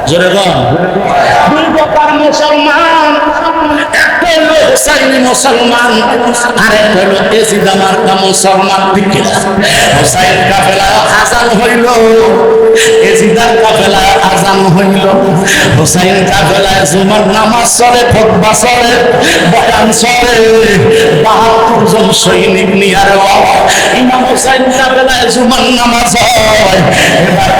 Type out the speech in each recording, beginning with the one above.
জোরে বল। দুই প্রকার মুসলমান, একটা হলো হুসাইনি মুসলমান, আর একটা হলো এজিদ মার্কা মুসলমান। ঠিক না? হুসাইন কাফেলা আজান হইল, এজিদার কাফেলা আজান হইল। হুসাইন কাফেলা জুমার নামাজ চলে, খুতবা চলে, বয়ান চলে, ৭২ জন সৈনিক নিয়ে আর ইমাম হুসাইন কাফেলা জুমার নামাজ হয়। এবার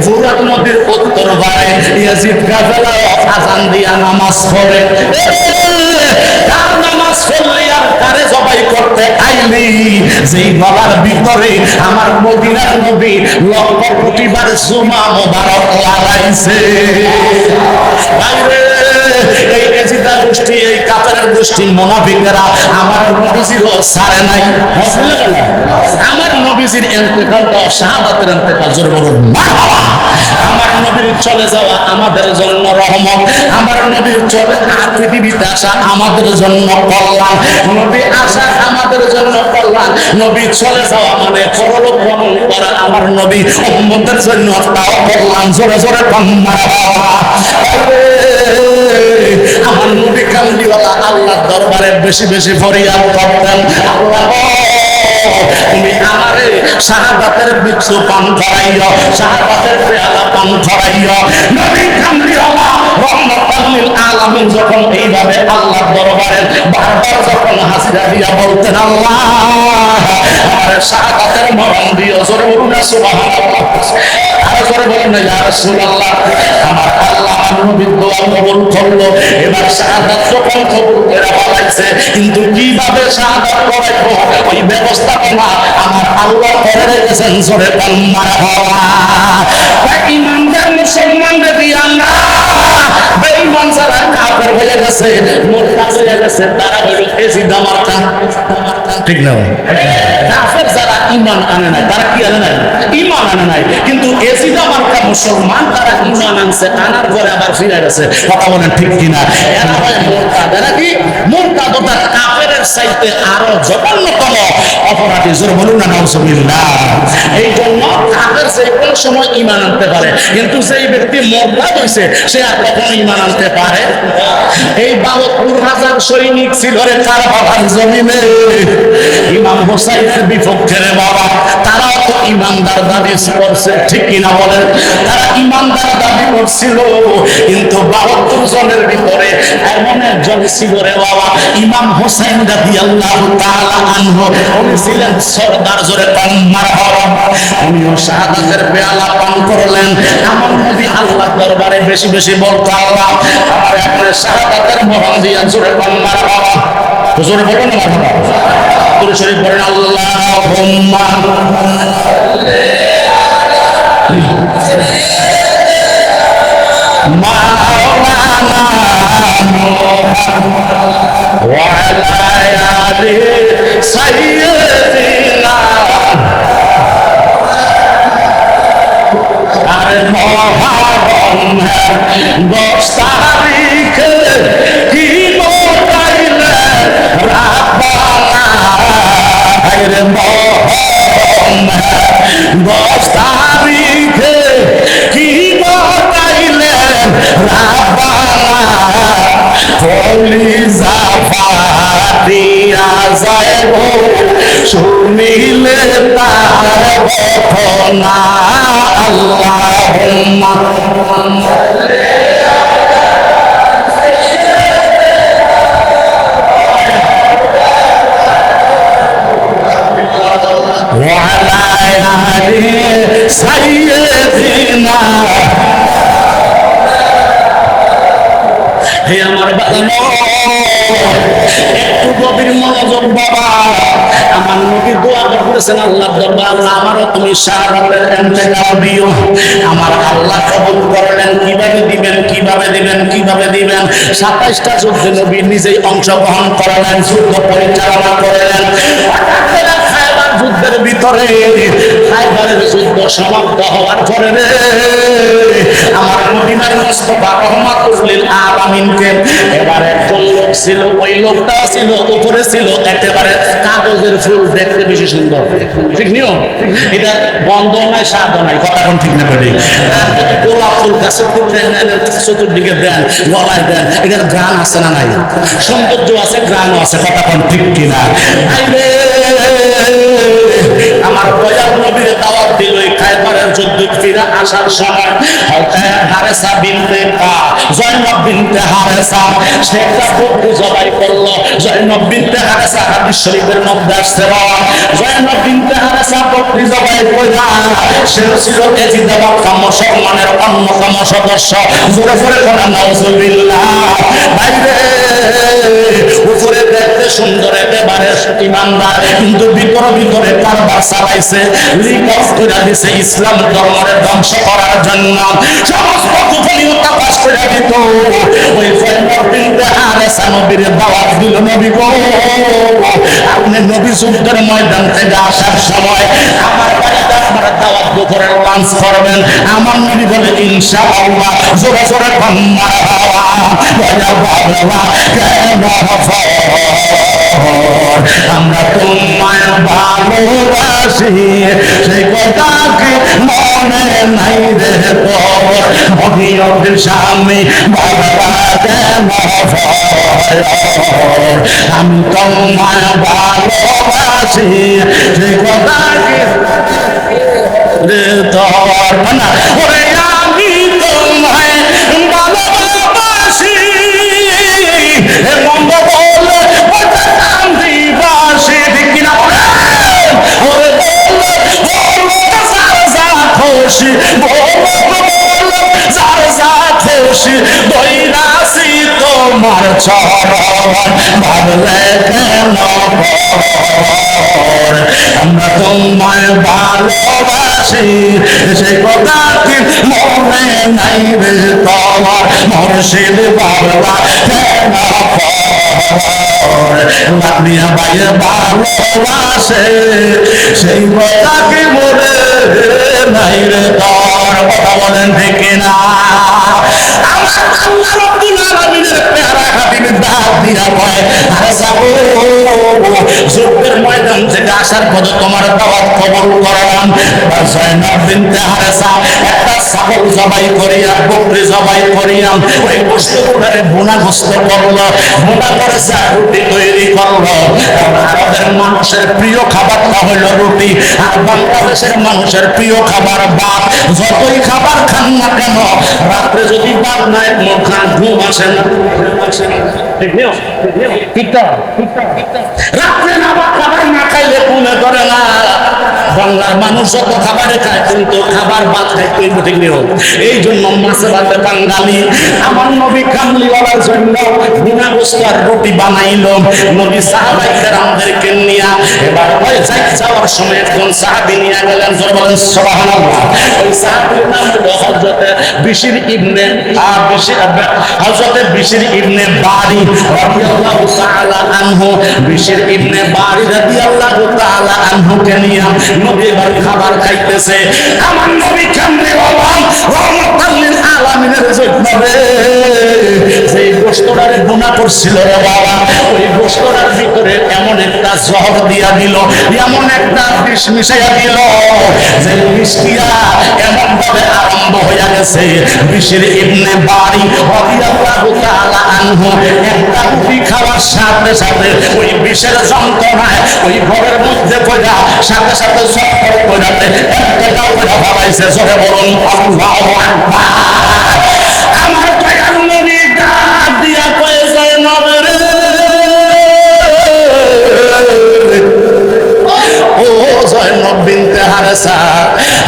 ফুরাত নদীর উত্তর পারে ইয়াজিদ কাফেলা আজান দিয়া নামাজ পড়ে। তার নামাজ পড়লে আর তারে জবাই করতে আইলি, যেই গলার ভিতরে আমার মদিনার নবী লক্ষ কোটিবার জুমা মোবারক লাগাইছে। এই এজিদা গোষ্ঠী, এই কাফেরের গোষ্ঠী মুনাফিকরা আমার নবীজির সারে নাই। আমার নবীজির ইন্তেকালটা শাহাদাতের ইন্তেকাল। জোরে বলুন মারহাবা। আমার নবীর চলে যাওয়া আমাদের জন্য রহমত, আমার নবীর চলে পৃথিবীতে আসা আমাদের জন্য কল্যাণ, নবী আসা আমাদের জন্য কল্যাণ, নবী চলে যাওয়া মানে পরলোক গমন করা আমার নবী উম্মতের জন্য তাও কল্যাণ। জোরে জোরে মারহাবা। আমার নবী কামলিওয়ালা আল্লাহর দরবারে বেশি বেশি ফরিয়াদ করতেন, আল্লাহ তুমি আমারে শাহাদাতের বৃক্ষ পান করাইও, শাহাদাতের পেয়ালা পান করাইও। নবী কামলিওয়ালা রহমাতুল লিল আলামিন যখন এইভাবে আল্লাহর দরবারে বারবার যখন হাজিরা দিয়া বলতেন, আল্লাহ আমার শাহাদাতের মরণ দিও। জোরে বলুন না সুবহানাল্লাহ। আর জোরে বলুন না ইয়া রাসূলুল্লাহ। আমার আল্লাহ নবীর দোয়া কবুল করলো। এবার শাহাদাত যখন কবুল করে বলাইছে, কিন্তু কিভাবে শাহাদাত করাইবো ওই ব্যবস্থাপনা আমার আল্লাহ করে রেখেছেন। জোরে বলুন মারহাবা। ইমানদার মুসলমানদের দিয়া না, বেঈমান যারা কাফের হয়ে গেছে, মুরতাদ হয়ে গেছে, তারা হইল এজিদ মার্কা। ঠিক না? কাফের যারা ঈমান আনে নাই, তারা কি আনে নাই? ঈমান আনে নাই। কিন্তু এজিদ মার্কা মুসলমান তারা ঈমান আনছে, আনার পরে আবার ফিরে গেছে। কথা বলেন ঠিক কিনা? এরা হয় মুরতাদ। এরা কি মুরতাদ? ওটা কাফেরের চাইতে আরো জঘন্যতম অপরাধী। জোরে বলুন না নাউজুবিল্লাহ। এই জন্য কাফের যে কোন সময় ঈমান আনতে পারে, কিন্তু যেই ব্যক্তি মুরতাদ হইছে সে আর কখনো ঈমান আনতে পারে। এই ৭২,০০০ সৈনিক ছিল রে কারবালার জমিনে ইমাম হুসাইনের বিপক্ষে রে বাবা। তারাও তো ইমানদার দাবি করছে, ঠিক কিনা বলেন? তারা ইমানদার দাবি করছিল, কিন্তু ৭২ জনের ভিতরে এমন একজন ছিল রে বাবা, ইমাম হুসাইন রাদিয়াল্লাহু তাআলা আনহু। উনি ছিলেন সরদার। জোরে পান মারহাবা। উনিও শাহাদাতের পেয়ালা পান করলেন। আমার নবী আল্লাহর দরবারে বেশি বেশি বলতো, আল্লাহ আমার আপনার শাহাদাতের মরণ দিয়া। জোরে পান মারহাবা। জোরে বলুন না মারহাবা। পুরো শরীফ বলেন আল্লাহুম্মা মাওলানা ওয়া আলা আলি সাইয়্যিদিনা। আরে মহরম 10 তারিখে কি বলাইলে রাব্বানা। আরে মহরম 10 তারিখে কি বলাইলে রাব্বানা। কলিজা ফাটিয়া যাইব শুনিলে তার ঘটনা। আল্লাহুম্মা ওয়া আলা আলি সাইয়্যিদিনা। হে আমার বাবা, একটু গভীর মনোযোগ বাবা। আমার নবী দোয়া করেছেন আল্লাহর দরবারে, আল্লাহ আমারও তুমি শাহাদাতের ইন্তেকাল দিও। আমার আল্লাহ কবুল করলেন। কিভাবে দিবেন, কিভাবে দিবেন, কিভাবে দিবেন? ২৭টা যুদ্ধে নবী নিজেই অংশগ্রহণ করলেন, যুদ্ধ পরিচালনা করলেন। যুদ্ধের ভিতরে খায়বারের যুদ্ধ সমাপ্ত হওয়ার পরে আমার মদিনার মুস্তাফা রহমাতুল লিল আলামিনকে এবার একজন লোক লোক ছিল, ওই লোকটা ছিল উপরে ছিল একেবারে কাগজের ফুল, দেখতে বেশি সুন্দর, ঠিক নিও? এটা বন্ধ নাই সাধ নাই, কথা কোন ঠিক না বেড়ে। গোলাপ ফুল গাছের চতুর্দিকে দেন, গলায় দেন, এটার গ্রাম আছে না নাই? সৌন্দর্য আছে, গ্রামও আছে, কথা কোন ঠিক কিনা? আমার দয়াল নবীর দাওয়াত দিল এই খায়বারের যুদ্ধ ফিরে আসার সময়। হারেসা বিনতে জয়নব বিনতে হারেসা সে একটা বকরি জবাই করলো। জয়নব বিনতে হারেসা হাদিস শরীফের মধ্যে আসছে, জয়নব বিনতে হারেসা বকরি জবাই কইরা সে ছিল এজিদ মক্কা মুসলমানের অন্যতম সদস্য। জোরে জোরে কোন নাউজুবিল্লাহ। বাইরে উপরে দেখতে সুন্দর একেবারে ইমানদার, কিন্তু ভিতরে কারবার চালাইছে, লিক অফ করে দিছে ইসলাম ধর্মের ধ্বংস করার জন্য। সমস্ত কুফরিয়তা পাস করে দিত। ওই জয়নব বিনতে হারেসা নবীর দাওয়াত দিল, নবী গো আপনি নবী যুদ্ধের ময়দান থেকে আসার সময় আমার বাড়িতে আপনারা দাওয়াত দুপুরের লাঞ্চ করবেন। আমার নবী বলে ইনশাআল্লাহ। জোরে জোরে আমরা তোমায় ভালোবাসি, সেই কথা কি মনে নাই রে তোর? অভিনবের স্বামী বাবা কেন আমি তোমায় ভালোবাসি, সেই কথা কি রে তোর? না ওরে আমি তোমায় ভালোবাসি, মন্দ বলে কাম দিবাসি, ঠিক কিনা? ওরে বলে খুশি, খুশি দইরাছি তোমার চরণ, ভাবলে কেন? আমরা তোমায় ভালোবাসি, সে কথা কি মনে নাই রে তোমার? মুর্শিদ বাবা কেন লামিয়া বাইরে ভালোবাসে, সেই কথা কি মনে নাই রে তোর? কথা বলেন ঠিক কিনা? আমার আল্লাহ রাব্বুল আলামিনের পেয়ারা হাবিব দাওয়াত দিয়া কয়, আরে যাবো যুদ্ধের ময়দান থেকে আসার পথে তোমার দাওয়াত কবুল করলাম। জয়নব বিনতে হারেসা একটা ছাগল জবাই করিয়া, বকরি জবাই করিয়া ওই গোশতগুলোরে ভুনা গোশত করলো, ভুনা করে রুটি তৈরি করলো। ভারতের মানুষের প্রিয় খাবারটা হইল রুটি, আর বাংলাদেশের মানুষের প্রিয় খাবার ভাত। যতই খাবার খান না কেন, রাত্রে যদি ভাত নাই মুখ খান, ঘুম আসে না। রাত্রে খাবার না খাইলে ঘুমে ধরে না। বাংলার মানুষ যত খাবারে খায়, কিন্তু খাবার ভাত খাইতে ঠিক নেই। এই জন্য মাছে ভাতে বাঙালি। আমার নবী কামলিওয়ালার জন্য বিনা গোস্তার রুটি বানাইল। নবী সাহাবায়ে কেরামদেরকে নিয়ে এবার ওই যাওয়ার সময় একজন সাহাবী নিয়ে গেলেন, জোরে বলেন সুবহানাল্লাহ। ওই সাহাবীর নাম হলো হযরত বিশর ইবনে বারি রাদিয়াল্লাহু তাআলা আনহু। বিশর ইবনে বারি রাদিয়াল্লাহু তাআলা আনহুকে নিয়ে নবী এবার খাবার খাইতেছে। আমার নবী কামলিওয়ালা রহমাতুল লিল আলামিনের জন্য সেই গোশতটারে গুনাহ করছিল রে বাবা, ওই গোশতটার ভিতরে এমন একটা জহর দিয়া দিল, এমন একটা বিষ মিশাইয়া দিল, যে বিষটা এমন ভাবে আরম্ভ হয়ে গেছে। বিশর ইবনে বারি রাদিয়াল্লাহু তাআলা আনহু একটা রুটি খাওয়ার সাথে সাথে ওই বিষের যন্ত্রণায় ওই ঘরের মধ্যে পড়া সাথে সাথে সফর করাতে একটা করে ভাবাইছে। জোরে বলুন আল্লাহু আকবার। আমার দয়াল নবী ডাক দিয়া কয়ে যায়, নবীরে ও জয়নব বিনতে হারেসা,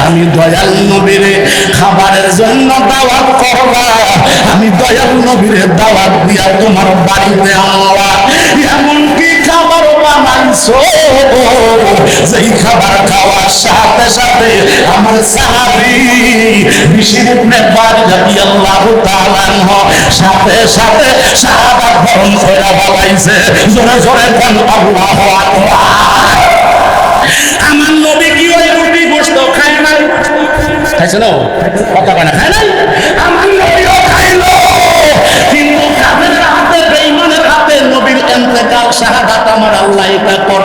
আমি দয়াল নবীরে খাবারের জন্য দাওয়াত করবা, আমি দয়াল নবীরে দাওয়াত দিয়া তোমার বাড়িতে আনবা। এমন কি খাবার বানাইছো, যেই খাবার খাওয়ার সাথে সাথে আমার সাহাবী বিশর ইবনে বারি রাদিয়াল্লাহু তাআলা আনহু সাথে সাথে শাহাদাত বরণ করে বলাইছে। জোরে জোরে বল আল্লাহু আকবার। আমার নবী কি ওই রুটি গোশত খায় নাই? খাইছে না? কথা কয় না, খায় নাই? আমার নবীও খাইলো, কিন্তু কাফেরের হাতে, বেঈমানের হাতে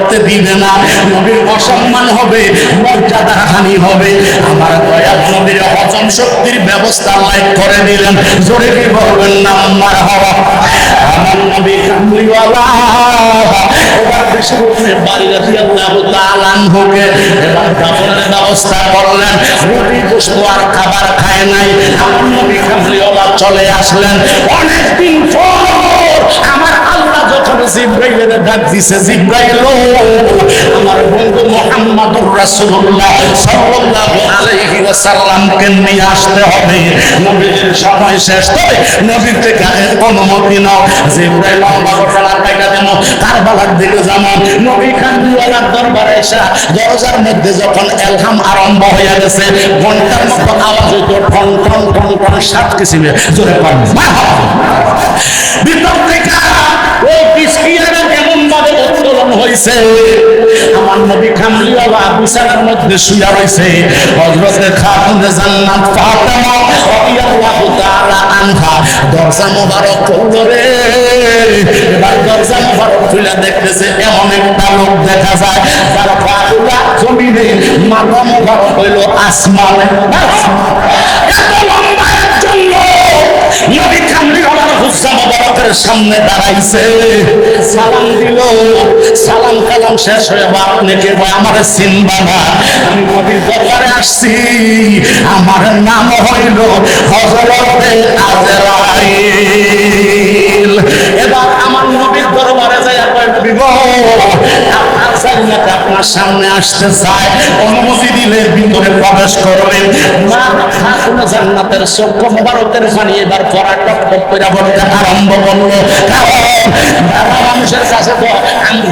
করতে দিবে না, নবীর অসম্মান হবে, মর্যাদা হানি হবে। আমার দয়াল নবীর হজম শক্তির ব্যবস্থা লাইক করে দিলেন। জোরে কি বলবেন না মারহাবা। আমার নবী কামলিওয়ালা এবার বিশ্বরূপে বাড়ি রাদিয়াল্লাহু তাআলা আনহুকে এবার দাফনের ব্যবস্থা করলেন। রুটি গোশত আর খাবার খায় নাই। আমার নবী কামলিওয়ালা চলে আসলেন। অনেকদিন পর আমার আল্লাহ যখন জিবরাইলের ডাক দিছে, জিবরাইল আমার বন্ধু মুহাম্মদুর রাসূলুল্লাহ সাল্লাল্লাহু আলাইহি ওয়াসাল্লামকে নিয়ে আসতে হবে, নবীর সময় শেষ। তবে নবীর থেকে অনুমতি নাও। জিবরাইল লম্বা ঘটনা কাইটা দেন, কারবালার দিকে যাবো। নবী কামলিওয়ালার দরবারে এসে দরজার মধ্যে যখন এলহাম আরম্ভ হয়ে গেছে, ঘন্টার মতো আওয়াজ হইতো, ঠন ঠন ঠন ঠন, 7 কিসিমে জোরে পান ভিতর থেকে ওই বিস্কিয়ারা কেমন ভাবে উত্তোলন হয়েছে। আমার নবী কামলিওয়ালা বিছানার মধ্যে শুয়ে রয়েছে। হযরতে খাতুনে জান্নাত ফাতেমা রাদিয়াল্লাহু তাআলা আনহা দরজা মোবারক খুললো রে। এবার দরজা মোবারক খুলে দেখতেছে এমন একটা লোক দেখা যায় যার পাগুলা জমিনে, মাথা মোবারক হইল আসমানে। এত লম্বা একজন লোক নবী কামলিওয়ালার হুজ্জা মোবারকের সামনে দাঁড়াইছে, সালাম দিল। সালাম কালাম শেষ হয়ে আপনি কে? আমার চিনবা না, আমি নবীর দরবারে আসছি, আমার নাম হইল হযরতে আজরাইল। এবার আমার নবীর দরবারে যায়, নবী গো আপনার জান্নাতে আপনার সামনে আসতে চায়, অনুমতি দিলে ভিতরে প্রবেশ করবেন। মা খাতুনে জান্নাতের চক্ষু মোবারকের পানি এবার পড়া টপ টপ করে পড়তে আরম্ভ করলো। মানুষের কাছে তো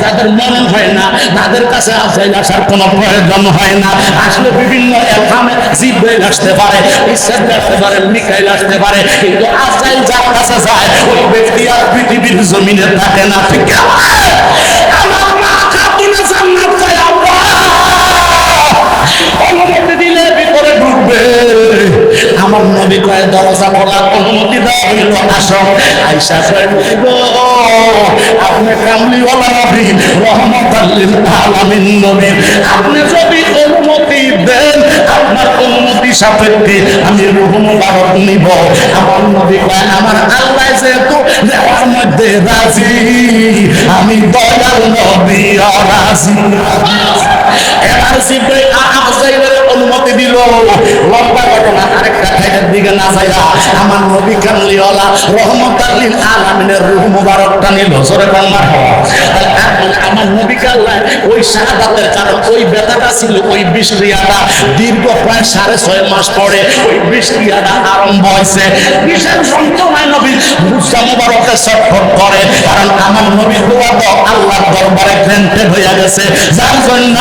যাদের মনে হয় না, তাদের কাছে আসার কোনো প্রয়োজন হয় না। আসলে বিভিন্ন এলহামে জিবরাইল আসতে পারে, ইসরাফিল আসতে পারে, মিকাইল আসতে পারে, কিন্তু আজরাইল যার কাছে যায় ওই ব্যক্তি আর পৃথিবীর জমিনে থাকে না। ঠিক আমার মা খাতুনে জান্নাত চাই, আল্লাহ অনুমতি দিলে ভিতরে ঢুকবে। আমার নবী কয় দরজা খোলার অনুমতি দেওয়া হইল, আসো। আয়েশা কয় গো আপনি কামলিওয়ালা নবী, রহমাতাল লিল আলামিন নবী, আপনি যদি অনুমতি দেন আপনার অনুমতি সাপেক্ষে আমি রূহ মুবারক নিব। আমার নবী কয় আমার আল্লাহ যেহেতু দেওয়ার মধ্যে রাজি, আমি দয়াল নবী রাজি। এবার জিবরাইল আজরাইলের অনুমতি দিল। লম্বা ঘটনা, আরেকটা খাইটার দিকে না যাইয়া আমার নবী কামলিওয়ালা রহমাতাল লিল আলামিনের রূহ মুবারকটা নিল। জোরে বল মারহাবা। আমার নবী কাল্লাহ ওই শাহাদাতের কারণ ওই ব্যথাটা ছিল, ওই বিষক্রিয়াটা দীর্ঘ প্রায় 6.5 মাস পরে ওই বিষক্রিয়াটা আরম্ভ হয়েছে। বিশেষ যন্ত্রণায় নবী হুজ্জা মুবারকে ছটফট করে, কারণ আমার নবীর দোয়া তো আল্লাহর দরবারে গ্রান্টেড হয়ে গেছে, যার জন্য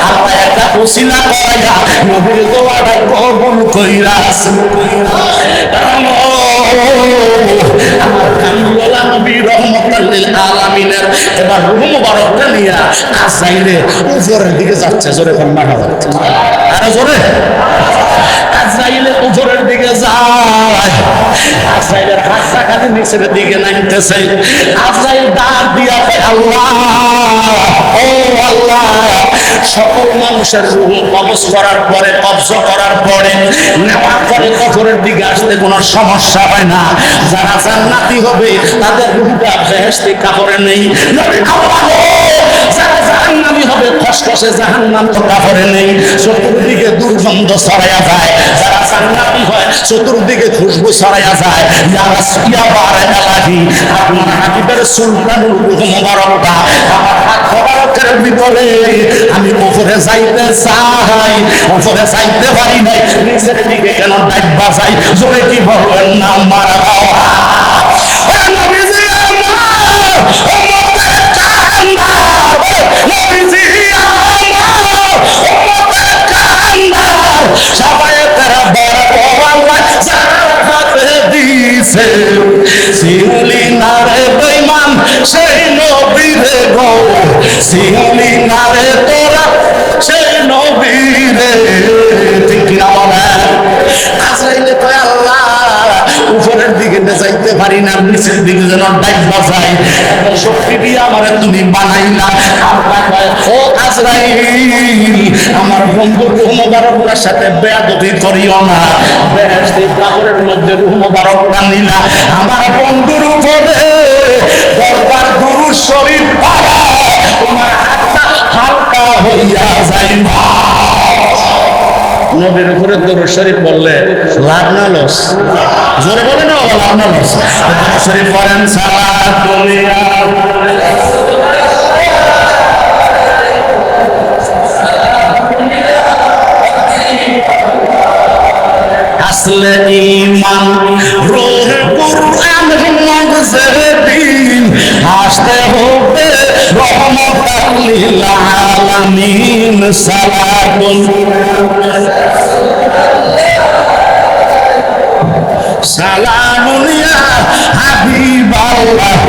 আল্লাহ একটা ওসিলা করাইয়া নবীর দোয়াটা কবুল কইরাছে। আমার কামলিওয়ালা নবী রহমাতাল লিল আলামিনের এবার রূহ মুবারকটা নিয়ে আজরাইলে উপরের দিকে যাচ্ছে। জোরে কোন মারহাবা, আরে জোরে। আজরাইলে উপরের দিকে যায়, আজরাইলের হাতটা খালি নিচের দিকে নামতেছে। আজরাইল ডাক দিয়া কয় আল্লাহ, ও আল্লাহ, সকল মানুষের রূহ কবজ করার পরে, কবজ করার পরে, নেওয়ার পরে কবরের দিকে আসতে কোনো সমস্যা হয় না। যারা জান্নাতি হবে তাদের রূহটা বেহেশতি কাপড়ে নেই। যারা জাহান্নামী হবে খসখসে জাহান্নাম কাপড়ে নেই, চতুর্দিকে দুর্গন্ধ ছড়াইয়া যায়। যারা জান্নাতি হয় চতুর্দিকে খুশবু ছড়াইয়া যায়। আপনার হাবিবের সুলতানুল রূহ মুবারকটা আমার হাত মোবারকের ভিতরে, আমি উপরে যাইতে চাই, উপরে যাইতে পারি নাই, নিচের দিকে কেন ডাকবা যাই। জোরে কি বলবেন না মারহাবা। নবীজি আমার উম্মতের কান্দার, নবীজি আমার উম্মতের কান্দার, সবাই তারা বড় আল্লাহ জান্নাতে দিয়েছে। সিংলি নারে বেঈমান সেই নবীরে গো, সিংলি নারে তোরা সেই নবীরে। ঠিক না বলেন? আজরাইলে কয় আল্লাহ উপরের দিকে যাইতে পারি না, নিচের দিকে যেন ডাইবা যায়, শক্তি দিয়ে আমারে তুমি বানাইলা। আল্লাহ কয়, ও আজরাইল, আমার বন্ধুর রূহ মোবারকের সাথে বেয়াদবি করিও না। বেহেশতের কাপড়ের মধ্যে রূহ মোবারকটা নিলা, আমার বন্ধুর উপরে দরবার দুরূদ শরীফ পড়া, তোমার হাতটা হালকা হইয়া যাইবা। নবীর উপরে দরুদ শরীফ বললে লাভ না লস? জোরে বলে না, লাভ না লস? দরুদ শরীফ পড়েন, সালাত দুনিয়া আসলে ঈমান রূহ কুরআন মুগজেদিন আসতে হবে রহমাতাল লিল আলামিন। সালাতুন সালামুন ইয়া হাবিবাল্লাহ